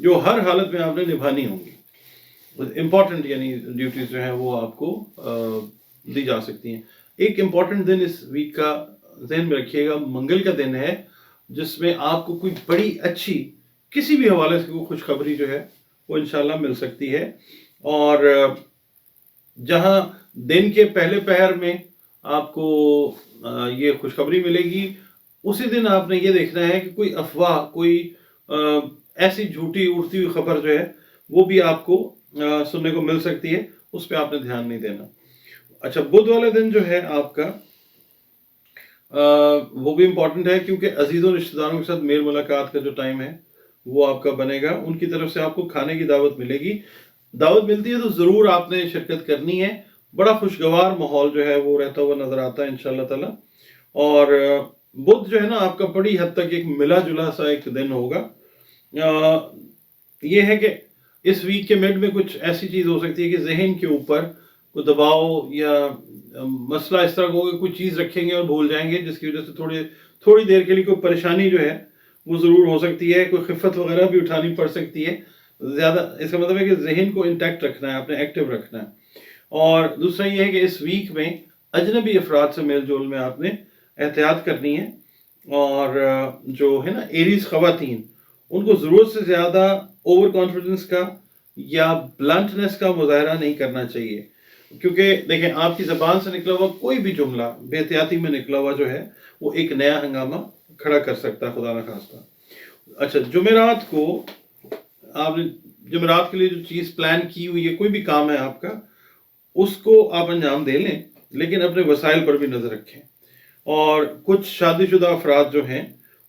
جو ہر حالت میں آپ نے نبھانی ہوں گی. امپورٹنٹ یعنی ڈیوٹیز جو ہیں وہ آپ کو دی جا سکتی ہیں. ایک امپورٹنٹ دن اس ویک کا ذہن میں رکھیے گا، منگل کا دن ہے، جس میں آپ کو کوئی بڑی اچھی کسی بھی حوالے سے کوئی خوشخبری جو ہے وہ انشاءاللہ مل سکتی ہے. اور جہاں دن کے پہلے پہر میں آپ کو یہ خوشخبری ملے گی، اسی دن آپ نے یہ دیکھنا ہے کہ کوئی افواہ، کوئی ایسی جھوٹی اڑتی ہوئی خبر جو ہے وہ بھی آپ کو سننے کو مل سکتی ہے، اس پہ آپ نے دھیان نہیں دینا. اچھا، بدھ والا دن جو ہے آپ کا وہ بھی امپورٹنٹ ہے، کیونکہ عزیزوں رشتہ داروں کے ساتھ میل ملاقات کا جو ٹائم ہے وہ آپ کا بنے گا. ان کی طرف سے آپ کو کھانے کی دعوت ملے گی. دعوت ملتی ہے تو ضرور آپ نے شرکت کرنی ہے. بڑا خوشگوار ماحول جو ہے وہ رہتا ہوا نظر آتا ہے انشاءاللہ تعالی. اور بدھ جو ہے نا آپ کا بڑی حد تک ایک ملا جلا سا ایک دن ہوگا. یہ ہے کہ اس ویک کے مڈ میں کچھ ایسی چیز ہو سکتی ہے کہ ذہن کے اوپر کوئی دباؤ یا مسئلہ اس طرح کا ہوگا، کوئی چیز رکھیں گے اور بھول جائیں گے، جس کی وجہ سے تھوڑی دیر کے لیے کوئی پریشانی جو ہے وہ ضرور ہو سکتی ہے. کوئی خفت وغیرہ بھی اٹھانی پڑ سکتی ہے. زیادہ اس کا مطلب ہے کہ ذہن کو انٹیکٹ رکھنا ہے، آپ نے ایکٹیو رکھنا ہے. اور دوسرا یہ ہے کہ اس ویک میں اجنبی افراد سے میل جول میں آپ نے احتیاط کرنی ہے. اور جو ہے نا ایریز خواتین، ان کو ضرورت سے زیادہ اوور کانفیڈنس کا یا بلنٹنس کا مظاہرہ نہیں کرنا چاہیے. کیونکہ دیکھیں، آپ کی زبان سے نکلا ہوا کوئی بھی جملہ بے احتیاطی میں نکلا ہوا جو ہے وہ ایک نیا ہنگامہ کھڑا کر سکتا ہے، خدا نہ خواستہ. اچھا، جمعرات کو آپ نے جمعرات کے لیے جو چیز پلان کی ہوئی ہے، کوئی بھی کام ہے آپ کا، اس کو آپ انجام دے لیں، لیکن اپنے وسائل پر بھی نظر رکھیں. اور کچھ شادی شدہ افراد جو ہیں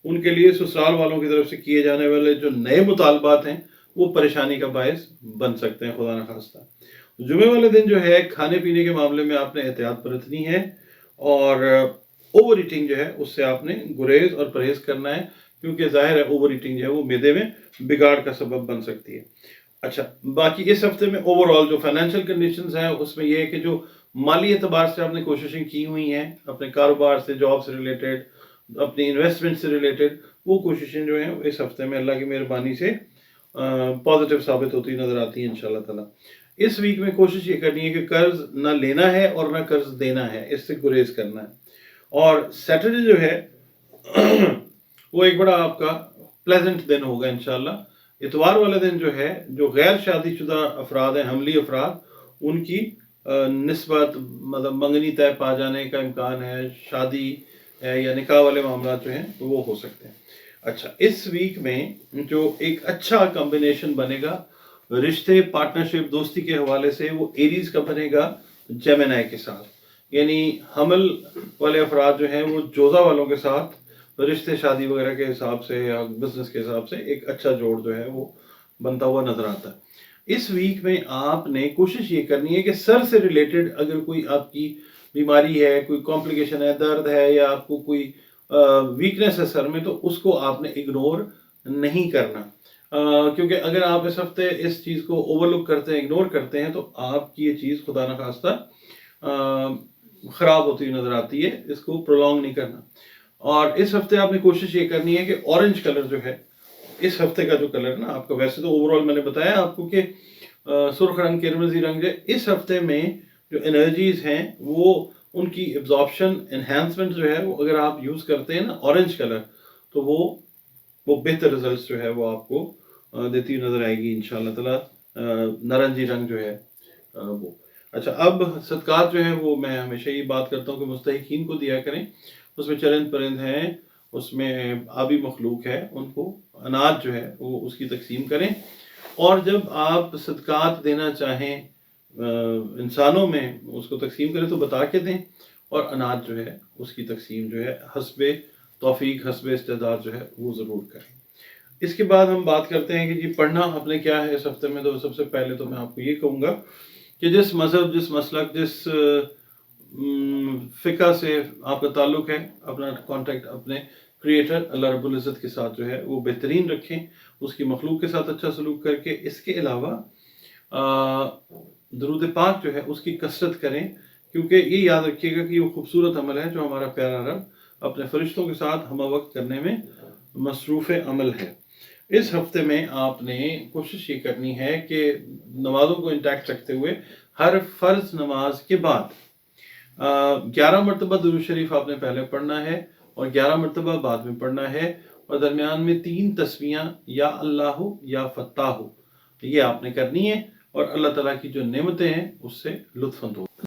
ان کے لیے سسرال والوں کی طرف سے کیے جانے والے جو نئے مطالبات ہیں وہ پریشانی کا باعث بن سکتے ہیں، خدا نہ خواستہ. جمعے والے دن جو ہے کھانے پینے کے معاملے میں آپ نے احتیاط برتنی ہے، اور اوور ایٹنگ جو ہے اس سے آپ نے گریز اور پرہیز کرنا ہے، کیونکہ ظاہر ہے اوور ایٹنگ جو ہے وہ معدے میں بگاڑ کا سبب بن سکتی ہے. اچھا، باقی اس ہفتے میں اوور آل جو فائنینشیل کنڈیشنز ہیں اس میں یہ ہے کہ جو مالی اعتبار سے آپ نے کوششیں کی ہوئی ہیں، اپنے کاروبار سے، جاب سے ریلیٹڈ، اپنی انویسٹمنٹ سے ریلیٹڈ، وہ کوششیں جو ہیں اس ہفتے میں اللہ کی مہربانی سے پازیٹیو ثابت ہوتی نظر آتی ہیں انشاءاللہ تعالی. اس ویک میں کوشش یہ کرنی ہے کہ قرض نہ لینا ہے اور نہ قرض دینا ہے، اس سے گریز کرنا ہے. اور سیٹرڈے جو ہے وہ ایک بڑا آپ کا پلیزنٹ دن ہوگا انشاءاللہ. اتوار والا دن جو ہے، جو غیر شادی شدہ افراد ہیں، حملی افراد، ان کی نسبت مطلب منگنی طے پا جانے کا امکان ہے، شادی ہے یا نکاح والے معاملات جو ہیں وہ ہو سکتے ہیں. اچھا، اس ویک میں جو ایک اچھا کمبینیشن بنے گا رشتے، پارٹنرشپ، دوستی کے حوالے سے، وہ ایریز کا بنے گا جیمنائی کے ساتھ. یعنی حمل والے افراد جو ہیں وہ جوزہ والوں کے ساتھ رشتے، شادی وغیرہ کے حساب سے یا بزنس کے حساب سے ایک اچھا جوڑ جو ہے وہ بنتا ہوا نظر آتا ہے. اس ویک میں آپ نے کوشش یہ کرنی ہے کہ سر سے ریلیٹڈ اگر کوئی آپ کی بیماری ہے، کوئی کمپلیکیشن ہے، درد ہے، یا آپ کو کوئی ویکنس ہے سر میں، تو اس کو آپ نے اگنور نہیں کرنا. کیونکہ اگر آپ اس ہفتے اس چیز کو اوور لک کرتے ہیں، اگنور کرتے ہیں، تو آپ کی یہ چیز خدا نہ خواستہ خراب ہوتی نظر آتی ہے. اس کو پرولونگ نہیں کرنا. اور اس ہفتے آپ نے کوشش یہ کرنی ہے کہ اورنج کلر جو ہے، اس ہفتے کا جو کلر نا آپ کا، ویسے تو اوور آل میں نے بتایا آپ کو کہ سرخ رنگ، قرمزی رنگ ہے. اس ہفتے میں جو انرجیز ہیں وہ ان کی ایبزارپشن، انہینسمنٹ جو ہے وہ اگر آپ یوز کرتے ہیں نا اورنج کلر، تو وہ بہتر رزلٹس جو ہے وہ آپ کو دیتی نظر آئے گی انشاءاللہ تعالی. نارنجی رنگ جو ہے وہ. اچھا، اب صدقات جو ہیں وہ میں ہمیشہ یہ بات کرتا ہوں کہ مستحقین کو دیا کریں. اس میں چرند پرند ہیں، اس میں آبی مخلوق ہے، ان کو اناج جو ہے وہ اس کی تقسیم کریں. اور جب آپ صدقات دینا چاہیں انسانوں میں اس کو تقسیم کریں تو بتا کے دیں، اور اناج جو ہے اس کی تقسیم جو ہے حسب توفیق، حسب استعداد جو ہے وہ ضرور کریں. اس کے بعد ہم بات کرتے ہیں کہ جی پڑھنا آپ نے کیا ہے اس ہفتے میں. تو سب سے پہلے تو میں آپ کو یہ کہوں گا کہ جس مذہب، جس مسلک، جس فقہ سے آپ کا تعلق ہے، اپنا کانٹیکٹ اپنے کریٹر اللہ رب العزت کے ساتھ جو ہے وہ بہترین رکھیں، اس کی مخلوق کے ساتھ اچھا سلوک کر کے. اس کے علاوہ درود پاک جو ہے اس کی کثرت کریں، کیونکہ یہ یاد رکھیے گا کہ یہ خوبصورت عمل ہے جو ہمارا پیارا رب اپنے فرشتوں کے ساتھ ہمہ وقت کرنے میں مصروف عمل ہے. اس ہفتے میں آپ نے کوشش یہ کرنی ہے کہ نمازوں کو انٹیکٹ رکھتے ہوئے ہر فرض نماز کے بعد 11 مرتبہ درود شریف آپ نے پہلے پڑھنا ہے اور 11 مرتبہ بعد میں پڑھنا ہے، اور درمیان میں 3 تسبیحاں یا اللہ یا فتح یہ آپ نے کرنی ہے، اور اللہ تعالیٰ کی جو نعمتیں ہیں اس سے لطف اندوز